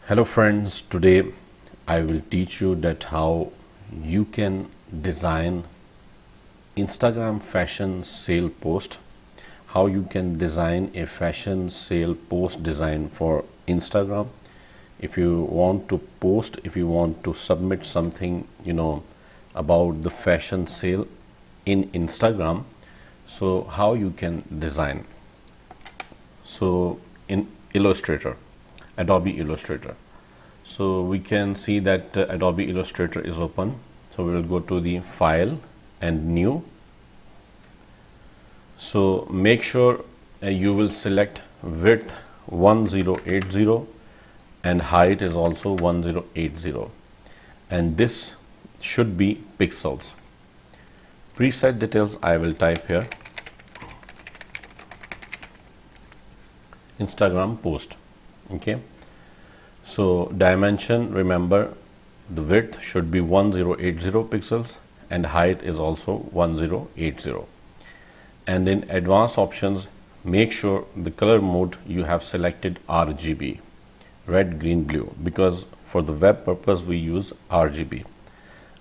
Hello friends, today I will teach you that how you can design Instagram fashion sale post, how you can design a fashion sale post design for Instagram. If you want to post, if you want to submit something, about the fashion sale in Instagram, so how you can design. So in Illustrator, Adobe Illustrator, so we can see that Adobe Illustrator is open. So we will go to the file and new. So make sure you will select width 1080 and height is also 1080, and this should be pixels. Preset details I will type here, Instagram post. Okay, so dimension, remember the width should be 1080 pixels and height is also 1080. And in advanced options, make sure the color mode you have selected RGB, red, green, blue, because for the web purpose we use RGB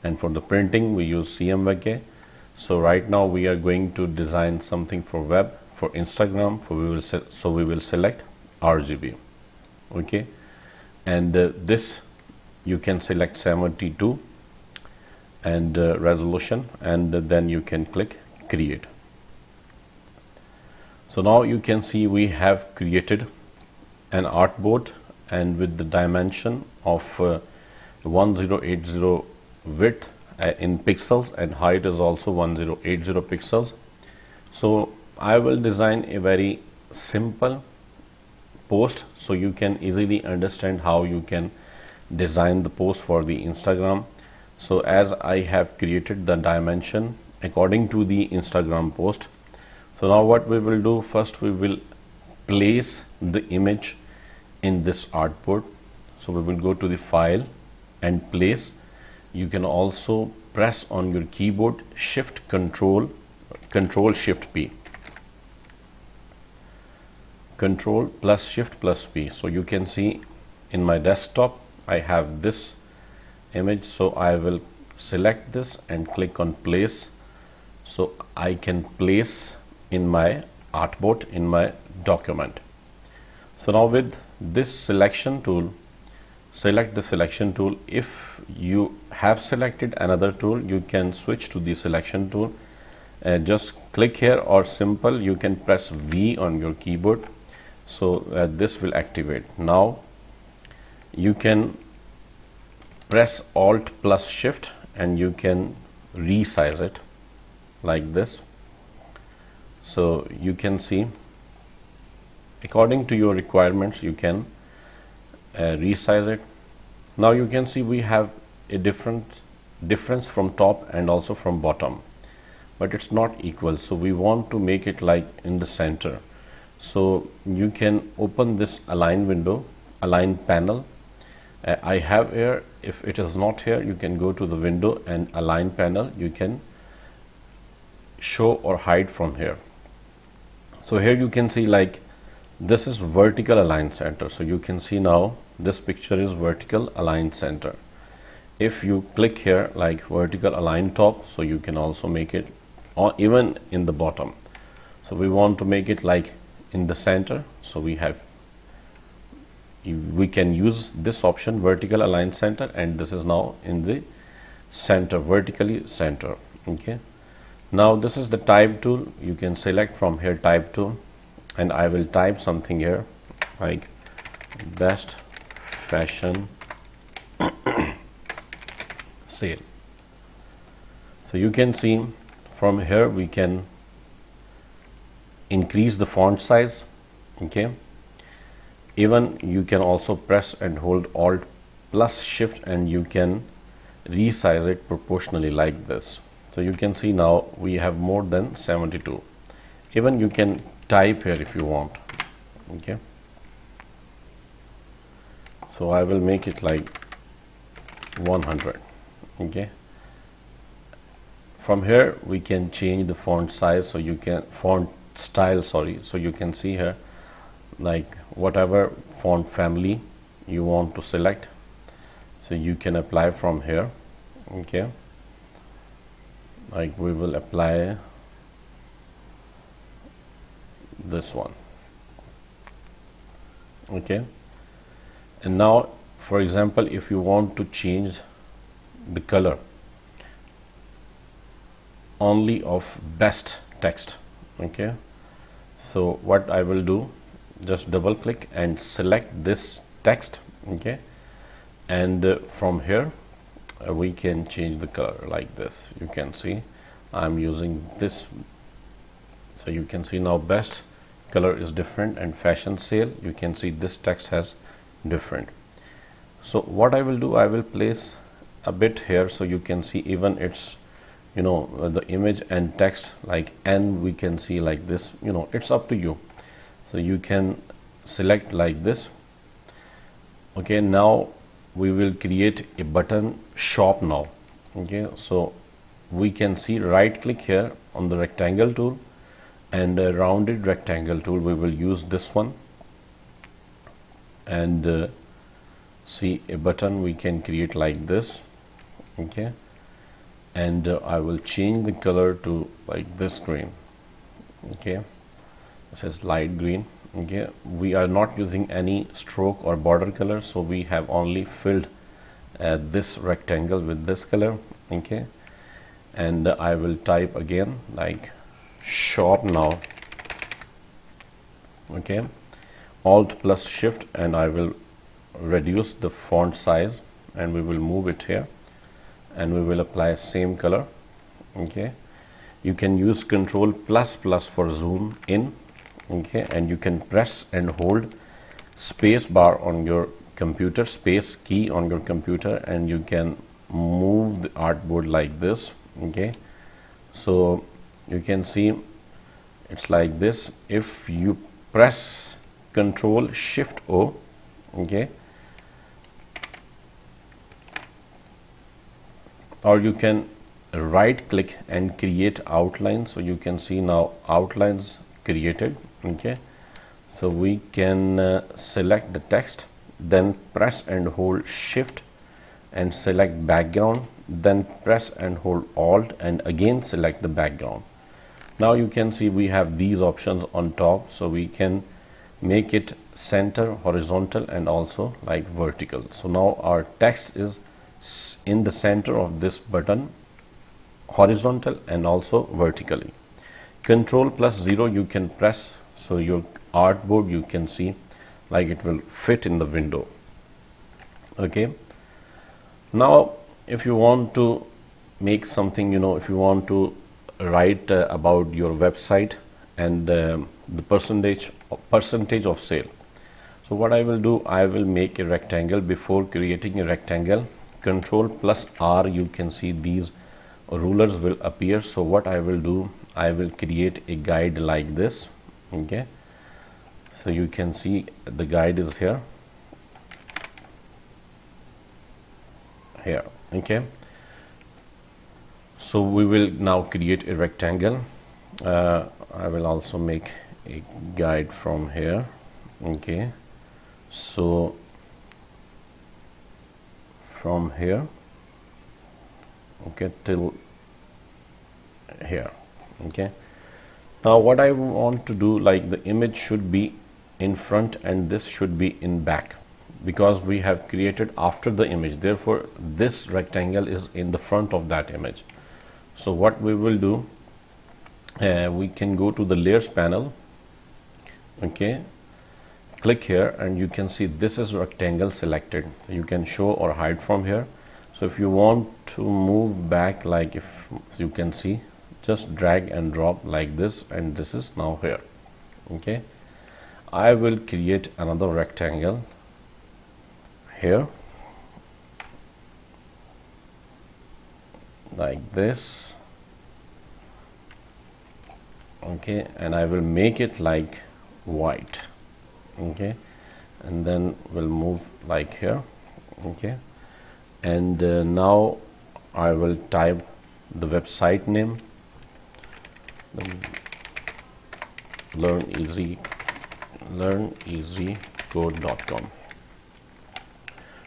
and for the printing we use CMYK. So right now we are going to design something for web, for Instagram, so we will select RGB. Okay, and this you can select 72 and resolution, and then you can click create. So now you can see we have created an artboard, and with the dimension of 1080 width in pixels and height is also 1080 pixels. So I will design a very simple post so you can easily understand how you can design the post for the Instagram. So as I have created the dimension according to the Instagram post, so now what we will do, first we will place the image in this artboard. So we will go to the file and place. You can also press on your keyboard shift control shift P, control plus shift plus P. So you can see in my desktop I have this image, so I will select this and click on place, so I can place in my artboard, in my document. So now with this selection tool, select the selection tool. If you have selected another tool, you can switch to the selection tool. Just click here, or simple you can press V on your keyboard, so this will activate. Now you can press Alt plus Shift and you can resize it like this. So you can see according to your requirements you can resize it. Now you can see we have a difference from top and also from bottom, but it's not equal, so we want to make it like in the center. So you can open this align window, align panel. I have here. If it is not here, you can go to the window and align panel. You can show or hide from here. So here you can see like this is vertical align center. So you can see now this picture is vertical align center. If you click here like vertical align top, so you can also make it even in the bottom. So we want to make it like in the center, so we can use this option, vertical align center, and this is now in the center, vertically center. Okay, now this is the type tool. You can select from here type tool, and I will type something here like best fashion sale. So you can see from here we can increase the font size. Okay, even you can also press and hold Alt plus Shift and you can resize it proportionally like this. So you can see now we have more than 72. Even you can type here if you want. Okay, so I will make it like 100. Okay, from here we can change the font size, so you can font style, sorry. So you can see here like whatever font family you want to select, so you can apply from here. Okay, like we will apply this one. Okay, and now for example, if you want to change the color only of best text, okay, so what I will do, just double click and select this text. Okay, and from here we can change the color like this. You can see I'm using this, so you can see now best color is different, and fashion sale, you can see this text has different. So what I will do, I will place a bit here, so you can see even it's, you know, the image and text like N, we can see like this, you know, it's up to you. So you can select like this. Okay, now we will create a button shop now. Okay, so we can see, right click here on the rectangle tool, and a rounded rectangle tool, we will use this one, and see a button we can create like this. Okay, and I will change the color to like this green. Okay, this is light green. Okay, we are not using any stroke or border color, so we have only filled this rectangle with this color. Okay, and I will type again like shop now. Okay, Alt plus Shift, and I will reduce the font size, and we will move it here, and we will apply same color. Okay, you can use Control plus plus for zoom in. Okay, and you can press and hold space bar on your computer, space key on your computer, and you can move the artboard like this. Okay, so you can see it's like this. If you press Control Shift O, okay, or you can right click and create outline, so you can see now outlines created. Okay, so we can select the text, then press and hold Shift and select background, then press and hold Alt and again select the background. Now you can see we have these options on top, so we can make it center, horizontal, and also like vertical. So now our text is in the center of this button, horizontal and also vertically. Control plus 0 you can press, so your artboard, you can see like it will fit in the window. Okay, now if you want to make something, you know, if you want to write about your website and the percentage of sale, so what I will do, I will make a rectangle. Before creating a rectangle, Control plus R, you can see these rulers will appear. So what I will do, I will create a guide like this. Okay, so you can see the guide is here. Okay, so we will now create a rectangle. I will also make a guide from here. Okay, so from here, okay, till here. Okay, now what I want to do, like the image should be in front and this should be in back, because we have created after the image, therefore this rectangle is in the front of that image. So what we will do, we can go to the layers panel. Okay, click here and you can see this is rectangle selected, so you can show or hide from here. So if you want to move back, like if you can see, just drag and drop like this, and this is now here. Okay, I will create another rectangle here like this. Okay, and I will make it like white. Okay, and then we'll move like here. Okay, and now I will type the website name, learneasycode.com.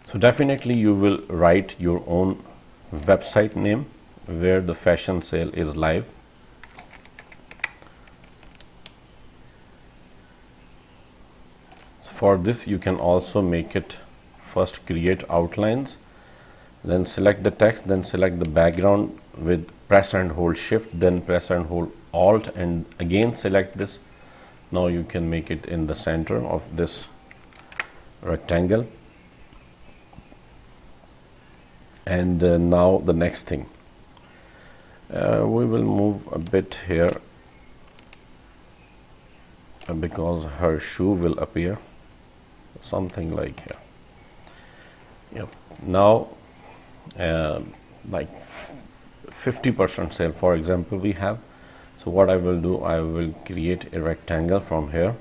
So definitely you will write your own website name where the fashion sale is live. So for this you can also make it, first create outlines, then select the text, then select the background with press and hold shift, then press and hold alt, and again select this. Now you can make it in the center of this rectangle. And now the next thing, we will move a bit here because her shoe will appear, something like here. Yep. Now like 50% sale, for example, we have. So what I will do, I will create a rectangle from here,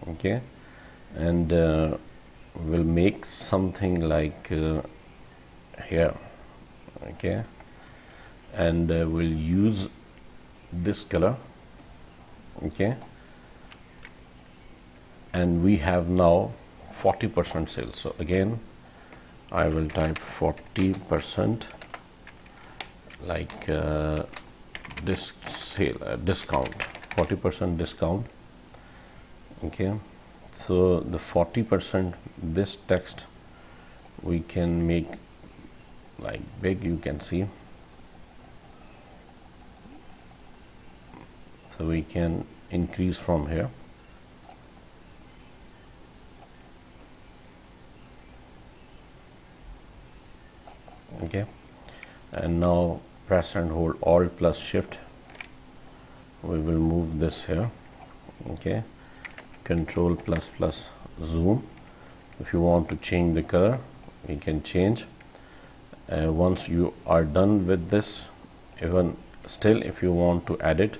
okay, and will make something like here, okay, and we'll use this color, okay, and we have now 40% sales. So again I will type 40%, like this sale discount, 40% discount, okay. So the 40%, this text we can make like big, you can see, so we can increase from here, okay, and now press and hold alt plus shift, we will move this here, okay, control plus plus zoom. If you want to change the color, you can change. Once you are done with this, even still if you want to edit,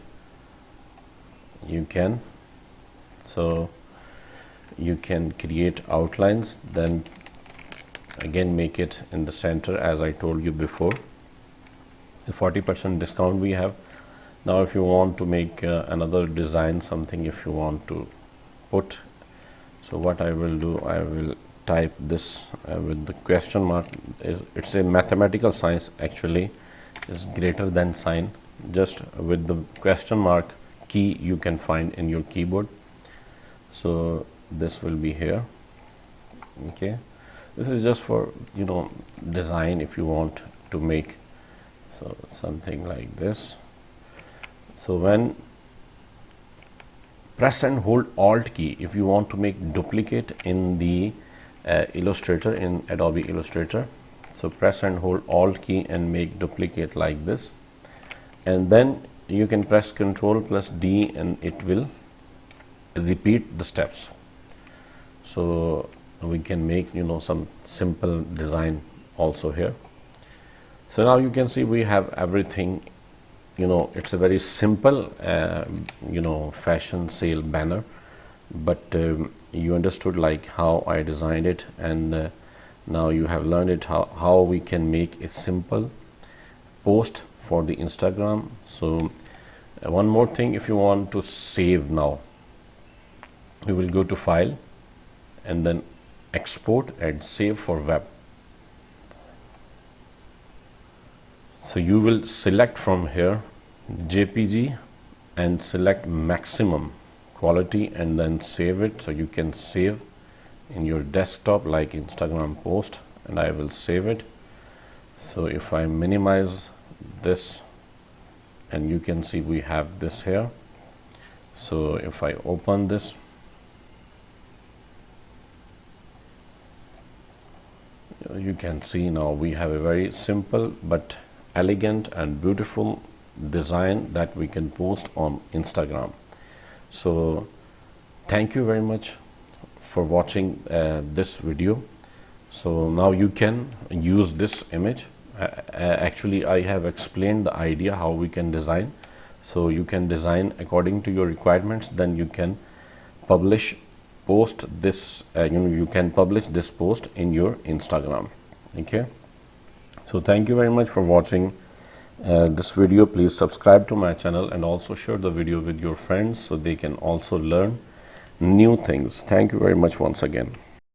you can. So you can create outlines, then again make it in the center as I told you before. The 40% discount we have. Now if you want to make another design, something if you want to put, so what I will do, I will type this with the question mark. It's a mathematical science, actually is greater than sign, just with the question mark key you can find in your keyboard. So this will be here, okay. This is just for, you know, design if you want to make, so something like this. So when press and hold alt key, if you want to make duplicate in the Illustrator, in Adobe Illustrator, so press and hold alt key and make duplicate like this, and then you can press Ctrl plus D and it will repeat the steps. So we can make, you know, some simple design also here. So now you can see we have everything, you know, it's a very simple you know, fashion sale banner, but you understood like how I designed it, and now you have learned it how we can make a simple post for the Instagram. So one more thing, if you want to save, now you will go to file and then export and save for web. So you will select from here JPG and select maximum quality and then save it. So you can save in your desktop like Instagram post, and I will save it. So if I minimize this, and you can see we have this here. So if I open this, you can see now we have a very simple but elegant and beautiful design that we can post on Instagram. So thank you very much for watching this video. So now you can use this image. Actually I have explained the idea how we can design. So you can design according to your requirements, then you can post this, you can publish this post in your Instagram, okay. So thank you very much for watching this video. Please subscribe to my channel and also share the video with your friends so they can also learn new things. Thank you very much once again.